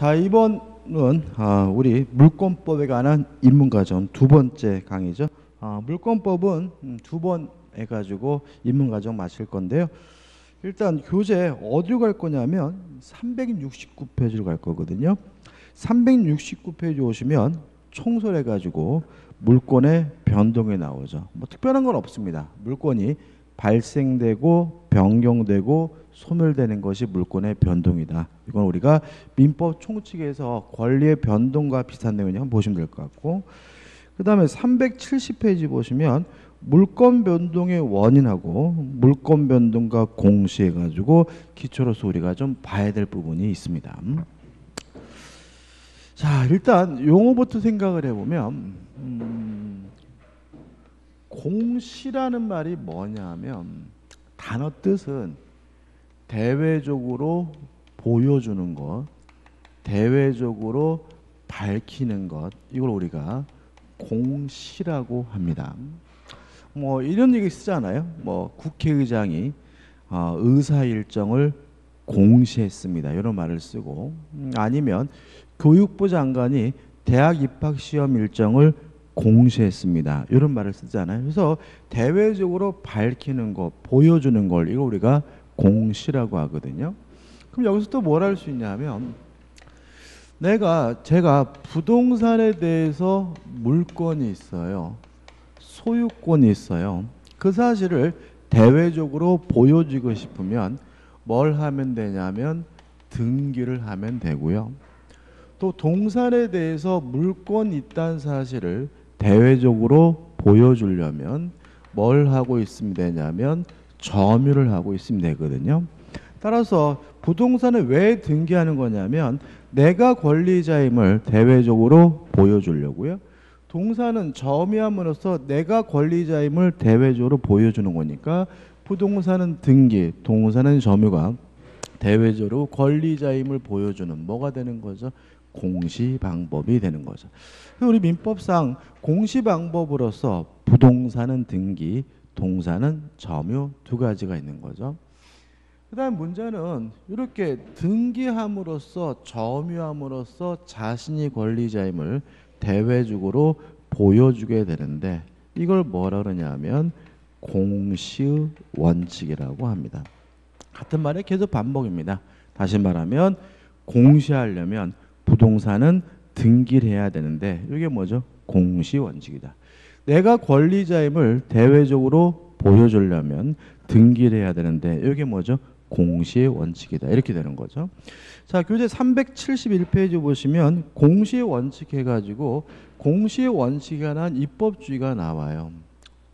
자, 이번은 우리 물권법에 관한 입문과정 두 번째 강의죠. 물권법은 두 번 해가지고 입문과정 마칠 건데요. 일단 교재 어디로 갈 거냐면 369페이지로 갈 거거든요. 369페이지 오시면 총설해가지고 물권의 변동이 나오죠. 뭐 특별한 건 없습니다. 물권이 발생되고 변경되고 소멸되는 것이 물권의 변동이다. 이건 우리가 민법 총칙에서 권리의 변동과 비슷한 내용이 한번 보시면 될 것 같고, 그 다음에 370페이지 보시면 물권 변동의 원인하고 물권 변동과 공시해가지고 기초로서 우리가 좀 봐야 될 부분이 있습니다. 자, 일단 용어부터 생각을 해보면 공시라는 말이 뭐냐면 단어 뜻은 대외적으로 보여주는 것, 대외적으로 밝히는 것, 이걸 우리가 공시라고 합니다. 뭐 이런 얘기 쓰잖아요. 뭐 국회의장이 의사 일정을 공시했습니다. 이런 말을 쓰고, 아니면 교육부 장관이 대학 입학 시험 일정을 공시했습니다. 이런 말을 쓰잖아요. 그래서 대외적으로 밝히는 것, 보여주는 걸 이거 우리가 공시라고 하거든요. 그럼 여기서 또 뭘 할 수 있냐면 제가 부동산에 대해서 물권이 있어요. 소유권이 있어요. 그 사실을 대외적으로 보여주고 싶으면 뭘 하면 되냐면 등기를 하면 되고요. 또 동산에 대해서 물권이 있다는 사실을 대외적으로 보여주려면 뭘 하고 있으면 되냐면 점유를 하고 있으면 되거든요. 따라서 부동산을 왜 등기하는 거냐면 내가 권리자임을 대외적으로 보여주려고요. 동산은 점유함으로써 내가 권리자임을 대외적으로 보여주는 거니까 부동산은 등기, 동산은 점유가 대외적으로 권리자임을 보여주는 뭐가 되는 거죠? 공시 방법이 되는 거죠. 우리 민법상 공시 방법으로서 부동산은 등기, 동산은 점유 두 가지가 있는 거죠. 그 다음 문제는 이렇게 등기함으로써 점유함으로써 자신이 권리자임을 대외적으로 보여주게 되는데 이걸 뭐라 그러냐면 공시의 원칙이라고 합니다. 같은 말의 계속 반복입니다. 다시 말하면 공시하려면 부동산은 등기를 해야 되는데 이게 뭐죠? 공시 원칙이다. 내가 권리자임을 대외적으로 보여주려면 등기를 해야 되는데 이게 뭐죠? 공시의 원칙이다. 이렇게 되는 거죠. 자, 교재 371페이지 보시면 공시의 원칙 해가지고 공시의 원칙에 관한 입법주의가 나와요.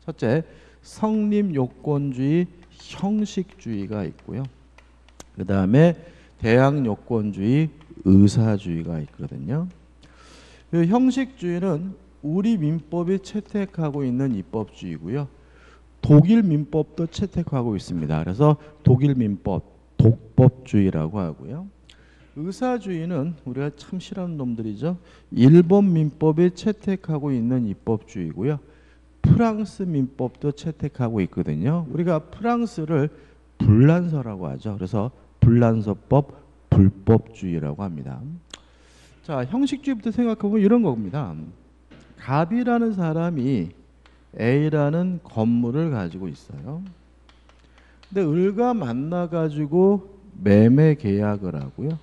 첫째, 성립요건주의, 형식주의가 있고요. 그 다음에 대항요건주의, 의사주의가 있거든요. 그 형식주의는 우리 민법이 채택하고 있는 입법주의고요. 독일 민법도 채택하고 있습니다. 그래서 독일 민법, 독법주의라고 하고요. 의사주의는 우리가 참 싫어하는 놈들이죠. 일본 민법이 채택하고 있는 입법주의고요. 프랑스 민법도 채택하고 있거든요. 우리가 프랑스를 불란서라고 하죠. 그래서 불란서법, 불법주의라고 합니다. 자, 형식주의부터 생각해보면 이런 겁니다. 갑이라는 사람이 A라는 건물을 가지고 있어요. 근데 을과 만나가지고 매매 계약을 하고요.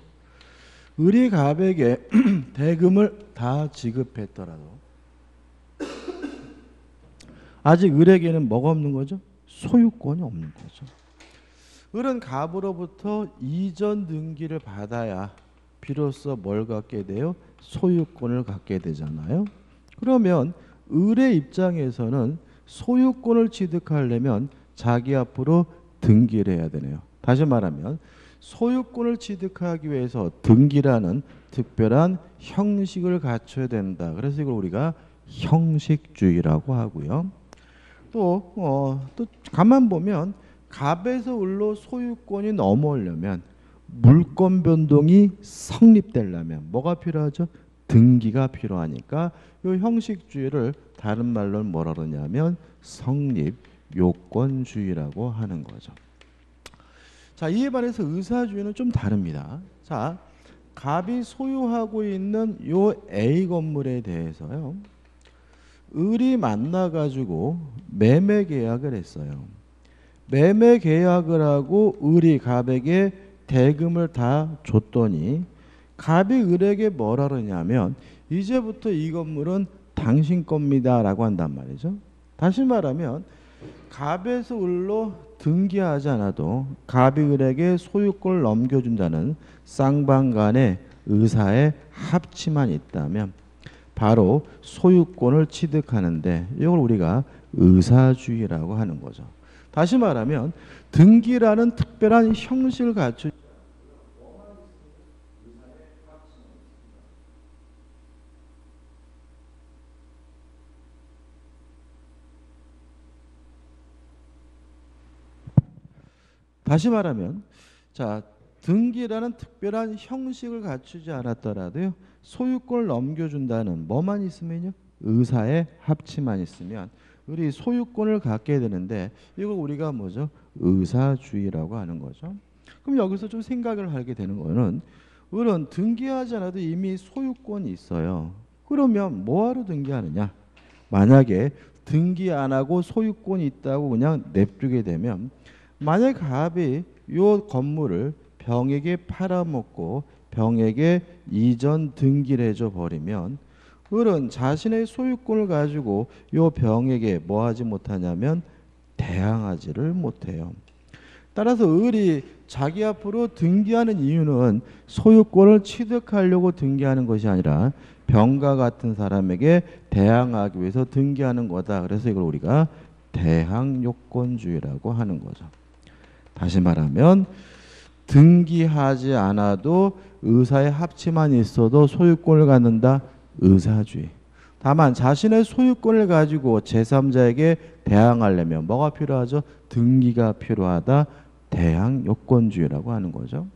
을이 갑에게 대금을 다 지급했더라도 아직 을에게는 뭐가 없는 거죠? 소유권이 없는 거죠. 을은 갑으로부터 이전 등기를 받아야 비로소 뭘 갖게 돼요? 소유권을 갖게 되잖아요. 그러면 을의 입장에서는 소유권을 취득하려면 자기 앞으로 등기를 해야 되네요. 다시 말하면 소유권을 취득하기 위해서 등기라는 특별한 형식을 갖춰야 된다. 그래서 이걸 우리가 형식주의라고 하고요. 또 가만 보면 갑에서 을로 소유권이 넘어오려면 물권 변동이 성립되려면 뭐가 필요하죠? 등기가 필요하니까 이 형식주의를 다른 말로는 뭐라 그러냐면 성립 요건주의라고 하는 거죠. 자, 이에 반해서 의사주의는 좀 다릅니다. 자, 갑이 소유하고 있는 요 A 건물에 대해서요. 을이 만나가지고 매매 계약을 했어요. 매매 계약을 하고 을이 갑에게 대금을 다 줬더니 갑이 을에게 뭐라 그러냐면 이제부터 이 건물은 당신 겁니다 라고 한단 말이죠. 다시 말하면 갑에서 을로 등기하지 않아도 갑이 을에게 소유권을 넘겨준다는 쌍방간의 의사의 합치만 있다면 바로 소유권을 취득하는데 이걸 우리가 의사주의라고 하는 거죠. 다시 말하면 등기라는 특별한 형식을 갖춘 다시 말하면 자 등기라는 특별한 형식을 갖추지 않았더라도요 소유권을 넘겨준다는 뭐만 있으면요 의사의 합치만 있으면 우리 소유권을 갖게 되는데 이걸 우리가 뭐죠 의사주의라고 하는 거죠. 그럼 여기서 좀 생각을 하게 되는 거는 을은 등기하지 않아도 이미 소유권이 있어요. 그러면 뭐하러 등기하느냐? 만약에 등기 안 하고 소유권이 있다고 그냥 냅두게 되면 만약 갑이 요 건물을 병에게 팔아먹고 병에게 이전 등기를 해줘 버리면 을은 자신의 소유권을 가지고 요 병에게 뭐 하지 못하냐면 대항하지를 못해요. 따라서 을이 자기 앞으로 등기하는 이유는 소유권을 취득하려고 등기하는 것이 아니라 병과 같은 사람에게 대항하기 위해서 등기하는 거다. 그래서 이걸 우리가 대항요건주의라고 하는 거죠. 다시 말하면 등기하지 않아도 의사의 합치만 있어도 소유권을 갖는다. 의사주의. 다만 자신의 소유권을 가지고 제3자에게 대항하려면 뭐가 필요하죠? 등기가 필요하다. 대항요건주의라고 하는 거죠.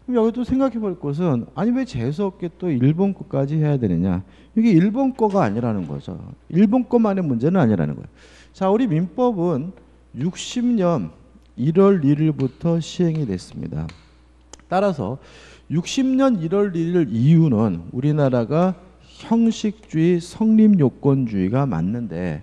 그럼 여기도 생각해 볼 것은 아니 왜 재수없게 또 일본 거까지 해야 되느냐. 이게 일본 거가 아니라는 거죠. 일본 거만의 문제는 아니라는 거예요. 자, 우리 민법은 60년 1월 1일부터 시행이 됐습니다. 따라서 60년 1월 1일 이후는 우리나라가 형식주의 성립요건주의가 맞는데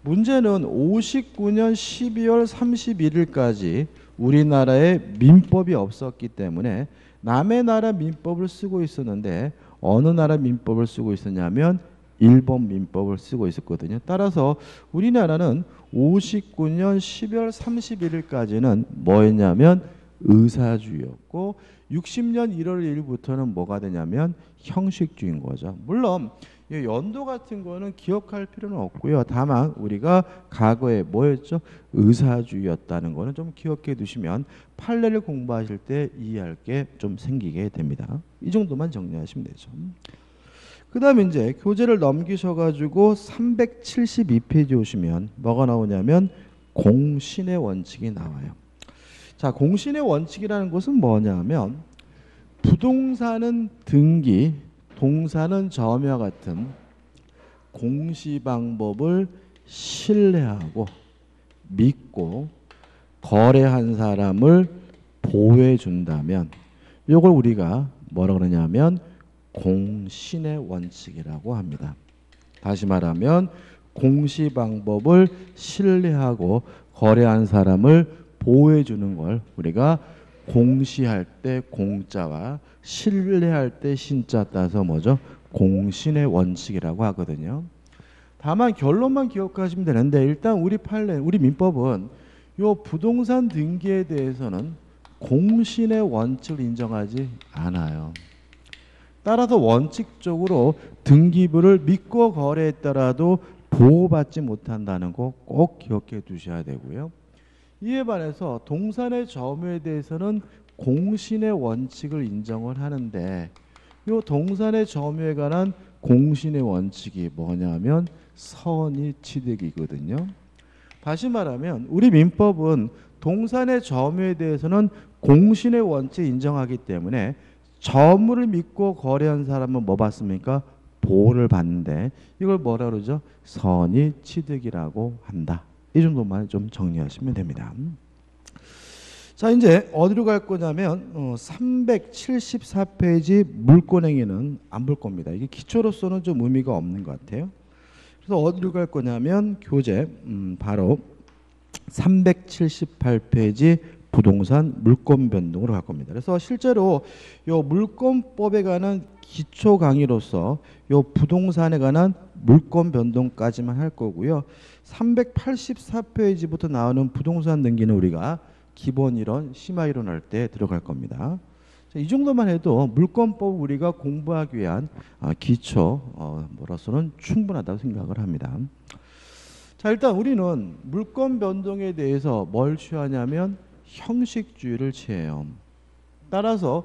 문제는 59년 12월 31일까지 우리나라에 민법이 없었기 때문에 남의 나라 민법을 쓰고 있었는데 어느 나라 민법을 쓰고 있었냐면 일본 민법을 쓰고 있었거든요. 따라서 우리나라는 59년 12월 31일까지는 뭐였냐면 의사주의였고 60년 1월 1일부터는 뭐가 되냐면 형식주의인 거죠. 물론 연도 같은 거는 기억할 필요는 없고요. 다만 우리가 과거에 뭐였죠? 의사주의였다는 거는 좀 기억해 두시면 판례를 공부하실 때 이해할 게 좀 생기게 됩니다. 이 정도만 정리하시면 되죠. 그 다음에 이제 교재를 넘기셔가지고 372페이지 오시면 뭐가 나오냐면 공신의 원칙이 나와요. 자, 공신의 원칙이라는 것은 뭐냐면 부동산은 등기, 동사는 점유와 같은 공시 방법을 신뢰하고 믿고 거래한 사람을 보호해 준다면 이걸 우리가 뭐라 그러냐면 공신의 원칙이라고 합니다. 다시 말하면 공시 방법을 신뢰하고 거래한 사람을 보호해 주는 걸 우리가 공시할 때 공자와 신뢰할 때 신자 따서 뭐죠? 공신의 원칙이라고 하거든요. 다만 결론만 기억하시면 되는데 일단 우리 판례, 우리 민법은 요 부동산 등기에 대해서는 공신의 원칙을 인정하지 않아요. 따라서 원칙적으로 등기부를 믿고 거래했더라도 보호받지 못한다는 거 꼭 기억해 두셔야 되고요. 이에 반해서 동산의 점유에 대해서는 공신의 원칙을 인정을 하는데 이 동산의 점유에 관한 공신의 원칙이 뭐냐면 선의 취득이거든요. 다시 말하면 우리 민법은 동산의 점유에 대해서는 공신의 원칙을 인정하기 때문에 점유를 믿고 거래한 사람은 뭐 받습니까? 보호를 받는데 이걸 뭐라 그러죠? 선의 취득이라고 한다. 이 정도만 좀 정리하시면 됩니다. 자, 이제 어디로 갈 거냐면 374페이지 물권행위는 안 볼 겁니다. 이게 기초로서는 좀 의미가 없는 것 같아요. 그래서 어디로 갈 거냐면 교재 바로 378페이지 부동산 물권 변동으로 갈 겁니다. 그래서 실제로 요 물권법에 관한 기초 강의로서 요 부동산에 관한 물권 변동까지만 할 거고요. 384페이지부터 나오는 부동산 등기는 우리가 기본 이론, 심화 이론 할 때 들어갈 겁니다. 이 정도만 해도 물권법 우리가 공부하기 위한 기초 뭐로서는 충분하다고 생각을 합니다. 자, 일단 우리는 물권 변동에 대해서 뭘 취하냐면 형식주의를 취해요. 따라서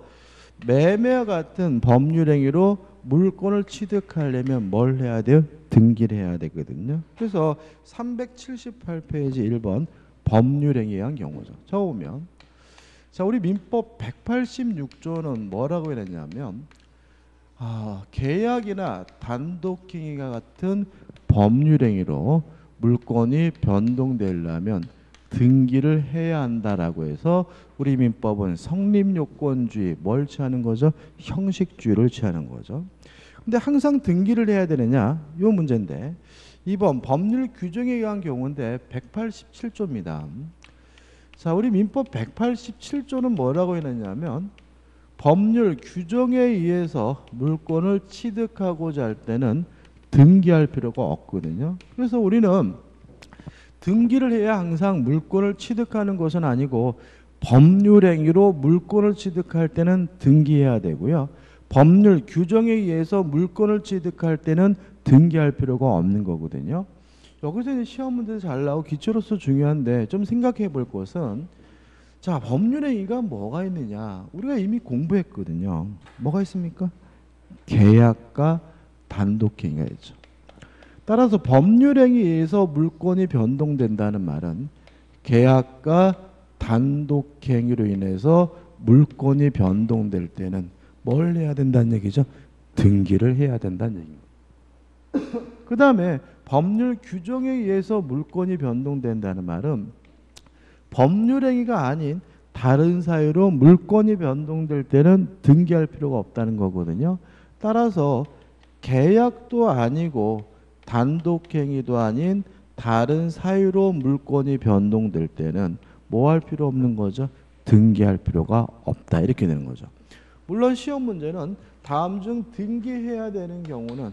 매매와 같은 법률 행위로 물권을 취득하려면 뭘 해야 돼요? 등기를 해야 되거든요. 그래서 378페이지 1번 법률 행위에 의한 경우죠. 저 보면 자, 우리 민법 186조는 뭐라고 해놨냐면 계약이나 단독행위가 같은 법률 행위로 물권이 변동되려면 등기를 해야 한다라고 해서 우리 민법은 성립요건주의 뭘 취하는 거죠? 형식주의를 취하는 거죠. 근데 항상 등기를 해야 되느냐? 이 문제인데 2번 법률 규정에 의한 경우인데 187조입니다. 자, 우리 민법 187조는 뭐라고 해놨냐면 법률 규정에 의해서 물권을 취득하고자 할 때는 등기할 필요가 없거든요. 그래서 우리는 등기를 해야 항상 물권을 취득하는 것은 아니고 법률 행위로 물권을 취득할 때는 등기해야 되고요. 법률 규정에 의해서 물권을 취득할 때는 등기할 필요가 없는 거거든요. 여기서 시험 문제도 잘 나오고 기초로서 중요한데 좀 생각해 볼 것은 자, 법률 행위가 뭐가 있느냐. 우리가 이미 공부했거든요. 뭐가 있습니까? 계약과 단독행위가 있죠. 따라서 법률 행위에 의해서 물권이 변동된다는 말은 계약과 단독행위로 인해서 물권이 변동될 때는 뭘 해야 된다는 얘기죠? 등기를 해야 된다는 얘기입니다. 그 다음에 법률 규정에 의해서 물권이 변동된다는 말은 법률 행위가 아닌 다른 사유로 물권이 변동될 때는 등기할 필요가 없다는 거거든요. 따라서 계약도 아니고 단독행위도 아닌 다른 사유로 물권이 변동될 때는 뭐 할 필요 없는 거죠? 등기할 필요가 없다. 이렇게 되는 거죠. 물론 시험 문제는 다음 중 등기해야 되는 경우는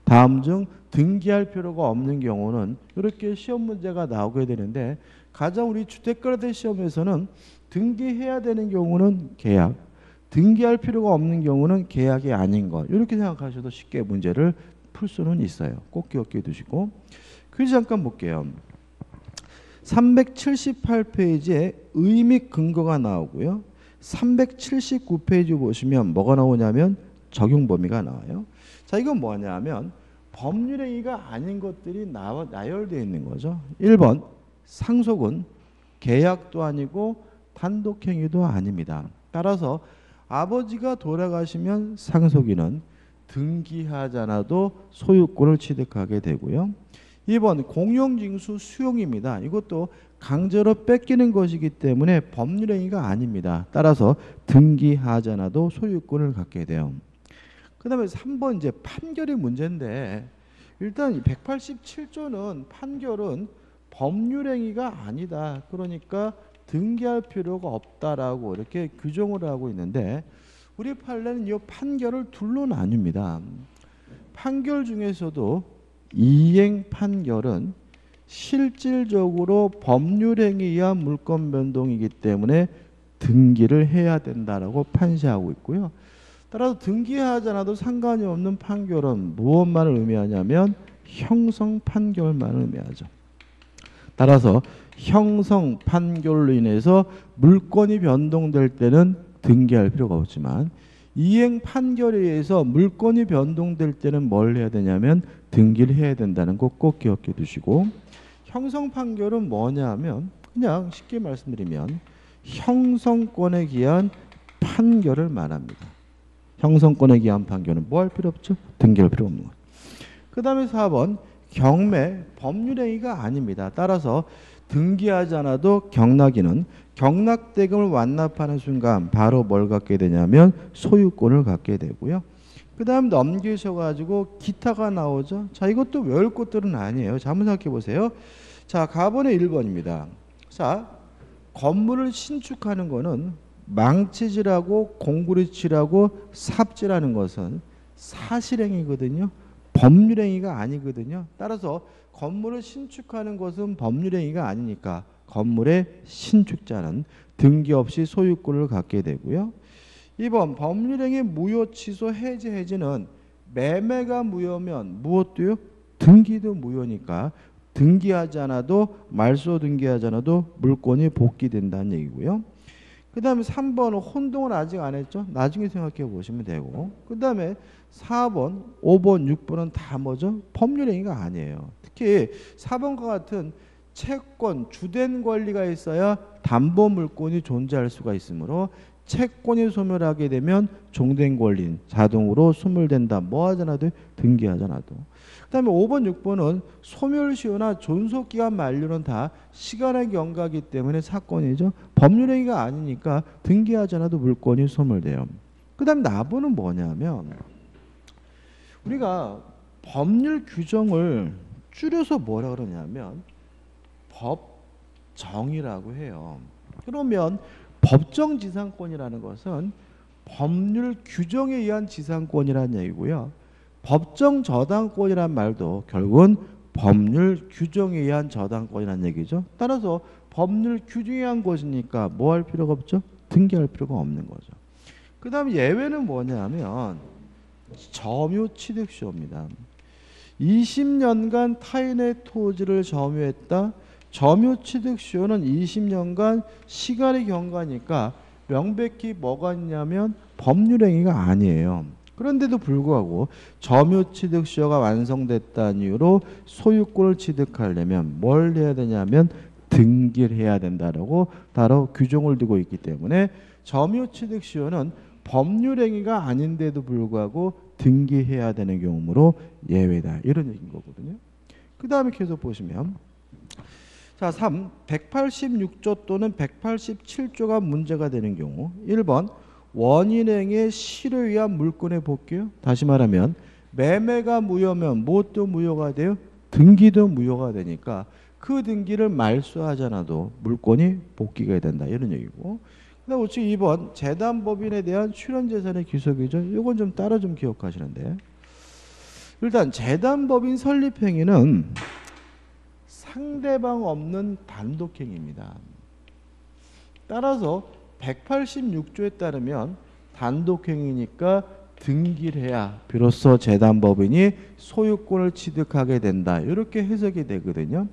다음 중 등기할 필요가 없는 경우는 이렇게 시험 문제가 나오게 되는데 가장 우리 주택거래대 시험에서는 등기해야 되는 경우는 계약, 등기할 필요가 없는 경우는 계약이 아닌 것 이렇게 생각하셔도 쉽게 문제를 풀 수는 있어요. 꼭 기억해 두시고 퀴즈 잠깐 볼게요. 378페이지에 의미 근거가 나오고요. 379페이지 보시면 뭐가 나오냐면 적용 범위가 나와요. 자, 이건 뭐냐면 법률 행위가 아닌 것들이 나열되어 있는 거죠. 1번 상속은 계약도 아니고 단독행위도 아닙니다. 따라서 아버지가 돌아가시면 상속인은 등기하지 않아도 소유권을 취득하게 되고요. 2번 공용징수 수용입니다. 이것도 강제로 뺏기는 것이기 때문에 법률 행위가 아닙니다. 따라서 등기하지 않아도 소유권을 갖게 돼요. 그 다음에 3번 이제 판결의 문제인데 일단 187조는 판결은 법률 행위가 아니다. 그러니까 등기할 필요가 없다라고 이렇게 규정을 하고 있는데 우리 판례는 이 판결을 둘로 나뉩니다. 판결 중에서도 이행 판결은 실질적으로 법률 행위에 의한 물권 변동이기 때문에 등기를 해야 된다라고 판시하고 있고요. 따라서 등기하지 않아도 상관이 없는 판결은 무엇만을 의미하냐면 형성 판결만을 의미하죠. 따라서 형성 판결로 인해서 물권이 변동될 때는 등기할 필요가 없지만 이행 판결에 의해서 물권이 변동될 때는 뭘 해야 되냐면 등기를 해야 된다는 거 꼭 기억해 두시고 형성 판결은 뭐냐 하면 그냥 쉽게 말씀드리면 형성권에 기한 판결을 말합니다. 형성권에 기한 판결은 뭐 할 필요 없죠? 등기할 필요 없는 것. 그 다음에 4번 경매 법률 행위가 아닙니다. 따라서 등기하지 않아도 경락인은 경락대금을 완납하는 순간 바로 뭘 갖게 되냐면 소유권을 갖게 되고요. 그 다음 넘기셔가지고 기타가 나오죠. 자, 이것도 외울 것들은 아니에요. 자, 한번 생각해 보세요. 자, 가번의 1번입니다. 자, 건물을 신축하는 거는 망치질하고 공구리칠하고 삽질하는 것은 사실행위거든요. 법률행위가 아니거든요. 따라서 건물을 신축하는 것은 법률행위가 아니니까 건물의 신축자는 등기 없이 소유권을 갖게 되고요. 2번 법률행위 무효 취소 해지 해지는 매매가 무효면 무엇도요? 등기도 무효니까 등기하지 않아도 말소 등기하지 않아도 물권이 복귀된다는 얘기고요. 그 다음에 3번은 혼동을 아직 안 했죠. 나중에 생각해 보시면 되고, 그 다음에 4번, 5번, 6번은 다 뭐죠? 법률행위가 아니에요. 특히 4번과 같은 채권, 주된 권리가 있어야 담보 물권이 존재할 수가 있으므로 채권이 소멸하게 되면 종된 권리는 자동으로 소멸된다. 뭐 하잖아도 등기하잖아도. 그 다음에 5번, 6번은 소멸시효나 존속기간 만료는 다 시간의 경과이기 때문에 사건이죠. 법률행위가 아니니까 등기하지 않아도 물권이 소멸돼요. 그 다음에 나번은 뭐냐면 우리가 법률 규정을 줄여서 뭐라 그러냐면 법정이라고 해요. 그러면 법정지상권이라는 것은 법률 규정에 의한 지상권이라는 얘기고요. 법정 저당권이란 말도 결국은 법률 규정에 의한 저당권이라는 얘기죠. 따라서 법률 규정에 의한 것이니까 뭐 할 필요가 없죠? 등기할 필요가 없는 거죠. 그 다음에 예외는 뭐냐면 점유취득시효입니다. 20년간 타인의 토지를 점유했다. 점유취득시효는 20년간 시간의 경과니까 명백히 뭐가 있냐면 법률행위가 아니에요. 그런데도 불구하고 점유취득시효가 완성됐다는 이유로 소유권을 취득하려면 뭘 해야 되냐면 등기를 해야 된다라고 따로 규정을 두고 있기 때문에 점유취득시효는 법률행위가 아닌데도 불구하고 등기해야 되는 경우로 예외다. 이런 얘기인 거거든요. 그 다음에 계속 보시면 자, 3. 186조 또는 187조가 문제가 되는 경우 1번 원인행위의 실효에 의한 물권의 복귀요. 다시 말하면 매매가 무효면 무엇도 무효가 돼요? 등기도 무효가 되니까 그 등기를 말소하지 않아도 물권이 복귀가 된다. 이런 얘기고. 그다음 우측 2번 재단법인에 대한 출연재산의 귀속이죠. 이건 좀 따라 좀 기억하시는데 일단 재단법인 설립행위는 상대방 없는 단독행위입니다. 따라서 186조에 따르면 단독행위니까 등기를 해야 비로소 재단법인이 소유권을 취득하게 된다. 이렇게 해석이 되거든요.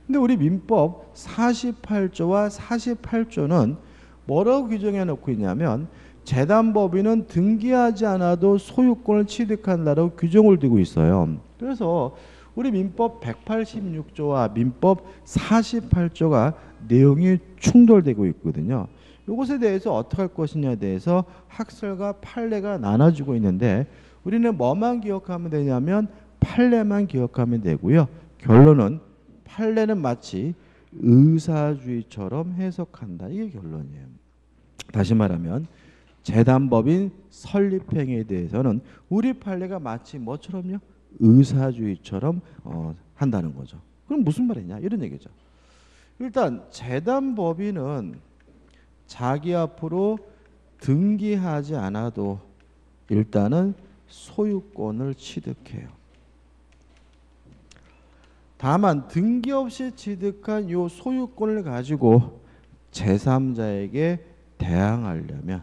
근데 우리 민법 48조와 48조는 뭐라고 규정해 놓고 있냐면 재단법인은 등기하지 않아도 소유권을 취득한다라고 규정을 두고 있어요. 그래서 우리 민법 186조와 민법 48조가 내용이 충돌되고 있거든요. 이것에 대해서 어떻게 할 것이냐에 대해서 학설과 판례가 나눠지고 있는데 우리는 뭐만 기억하면 되냐면 판례만 기억하면 되고요. 결론은 판례는 마치 의사주의처럼 해석한다. 이게 결론이에요. 다시 말하면 재단법인 설립행위에 대해서는 우리 판례가 마치 뭐처럼요? 의사주의처럼 한다는 거죠. 그럼 무슨 말이냐? 이런 얘기죠. 일단 재단법인은 자기 앞으로 등기하지 않아도 일단은 소유권을 취득해요. 다만 등기 없이 취득한 이 소유권을 가지고 제3자에게 대항하려면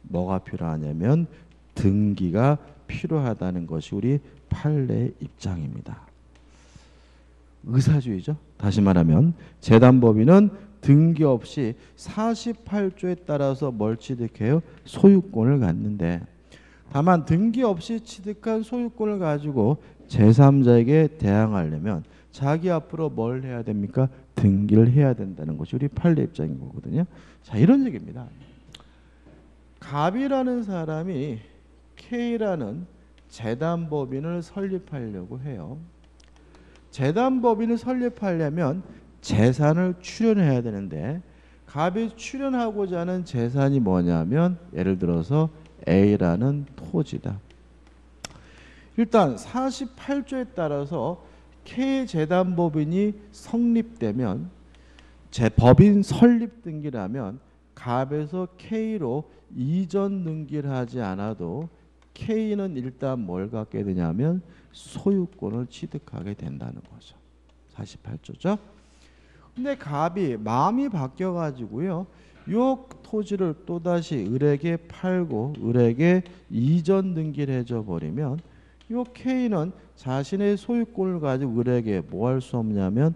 뭐가 필요하냐면 등기가 필요하다는 것이 우리 판례의 입장입니다. 의사주의죠. 다시 말하면 재단법인은 등기 없이 48조에 따라서 뭘 취득해요? 소유권을 갖는데 다만 등기 없이 취득한 소유권을 가지고 제3자에게 대항하려면 자기 앞으로 뭘 해야 됩니까? 등기를 해야 된다는 것이 우리 판례 입장인 거거든요. 자, 이런 얘기입니다. 갑이라는 사람이 K라는 재단법인을 설립하려고 해요. 재단법인을 설립하려면 재산을 출연해야 되는데 갑이 출연하고자 하는 재산이 뭐냐면 예를 들어서 A라는 토지다. 일단 48조에 따라서 K재단법인이 성립되면 법인 설립 등기라면 갑에서 K로 이전 등기를 하지 않아도 K는 일단 뭘 갖게 되냐면 소유권을 취득하게 된다는 거죠. 48조죠. 근데 갑이 마음이 바뀌어 가지고요. 요 토지를 또다시 을에게 팔고 을에게 이전 등기를 해줘 버리면 요 K는 자신의 소유권을 가지고 을에게 뭐 할 수 없냐면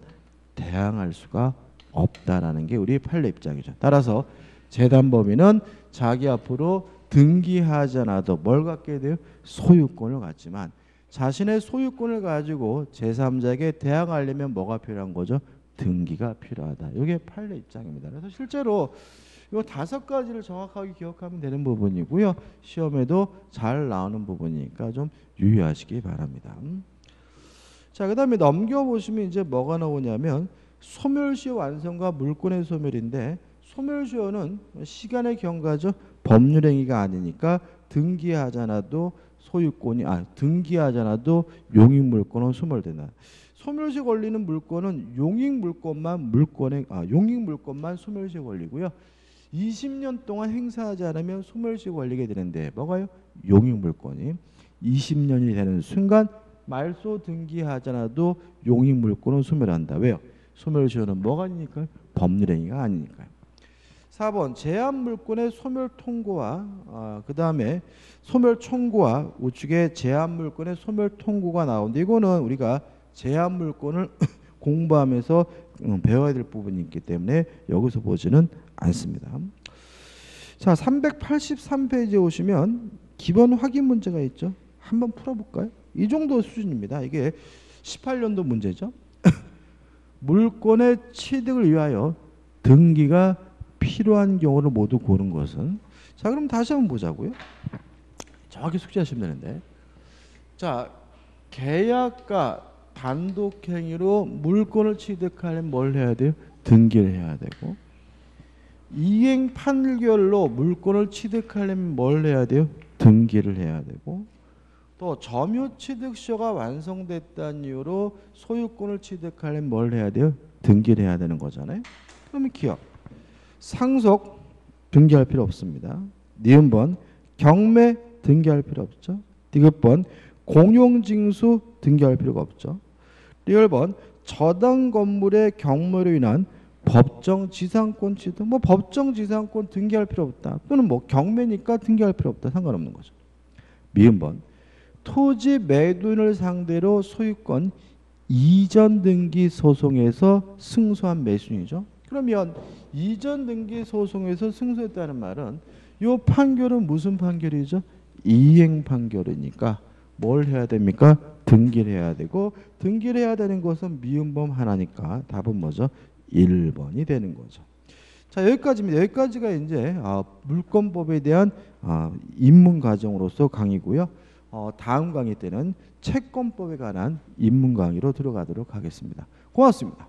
대항할 수가 없다라는 게 우리 판례 입장이죠. 따라서 재단법인은 자기 앞으로 등기하지 않아도 뭘 갖게 돼요? 소유권을 갖지만 자신의 소유권을 가지고 제3자에게 대항하려면 뭐가 필요한 거죠? 등기가 필요하다. 이게 판례 입장입니다. 그래서 실제로 이 5가지를 정확하게 기억하면 되는 부분이고요. 시험에도 잘 나오는 부분이니까 좀 유의하시기 바랍니다. 자, 그다음에 넘겨보시면 이제 뭐가 나오냐면 소멸시효 완성과 물권의 소멸인데 소멸시효는 시간의 경과죠. 법률행위가 아니니까 등기하잖아도 소유권이 등기하잖아도 용익물권은 소멸된다. 소멸시 걸리는 물권은 용익물권만 소멸시 걸리고요. 20년 동안 행사하지 않으면 소멸시 걸리게 되는데 뭐가요? 용익물권이 20년이 되는 순간 말소 등기하지 않아도 용익물권은 소멸한다. 왜요? 소멸시효는 뭐가 아니니까요? 법률행위가 아니니까요. 4번 제한물권의 소멸통고와 그 다음에 소멸청구와 우측에 제한물권의 소멸통고가 나오는데 이거는 우리가 제한물권을 공부하면서 배워야 될 부분이 있기 때문에 여기서 보지는 않습니다. 자, 383페이지에 오시면 기본 확인 문제가 있죠. 한번 풀어볼까요? 이 정도 수준입니다. 이게 18년도 문제죠. 물권의 취득을 위하여 등기가 필요한 경우를 모두 고른 것은 자 그럼 다시 한번 보자고요. 정확히 숙지하시면 되는데 자 계약과 단독행위로 물권을 취득하려면 뭘 해야 돼요? 등기를 해야 되고 이행 판결로 물권을 취득하려면 뭘 해야 돼요? 등기를 해야 되고 또 점유취득서가 완성됐다는 이유로 소유권을 취득하려면 뭘 해야 돼요? 등기를 해야 되는 거잖아요. 그러면 기억 상속 등기할 필요 없습니다. 니은번 경매 등기할 필요 없죠. 디귿번 공용징수 등기할 필요가 없죠. 리을번 저당 건물의 경매로 인한 법정지상권 취득 법정지상권 등기할 필요 없다. 또는 경매니까 등기할 필요 없다. 상관없는 거죠. 미음번 토지 매도인을 상대로 소유권 이전 등기 소송에서 승소한 매수인이죠. 그러면 이전 등기 소송에서 승소했다는 말은 이 판결은 무슨 판결이죠? 이행 판결이니까 뭘 해야 됩니까? 등기를 해야 되고 등기를 해야 되는 것은 미음범 하나니까 답은 뭐죠? 1번이 되는 거죠. 자 여기까지입니다. 여기까지가 이제 물권법에 대한 입문 과정으로서 강의고요. 다음 강의 때는 채권법에 관한 입문 강의로 들어가도록 하겠습니다. 고맙습니다.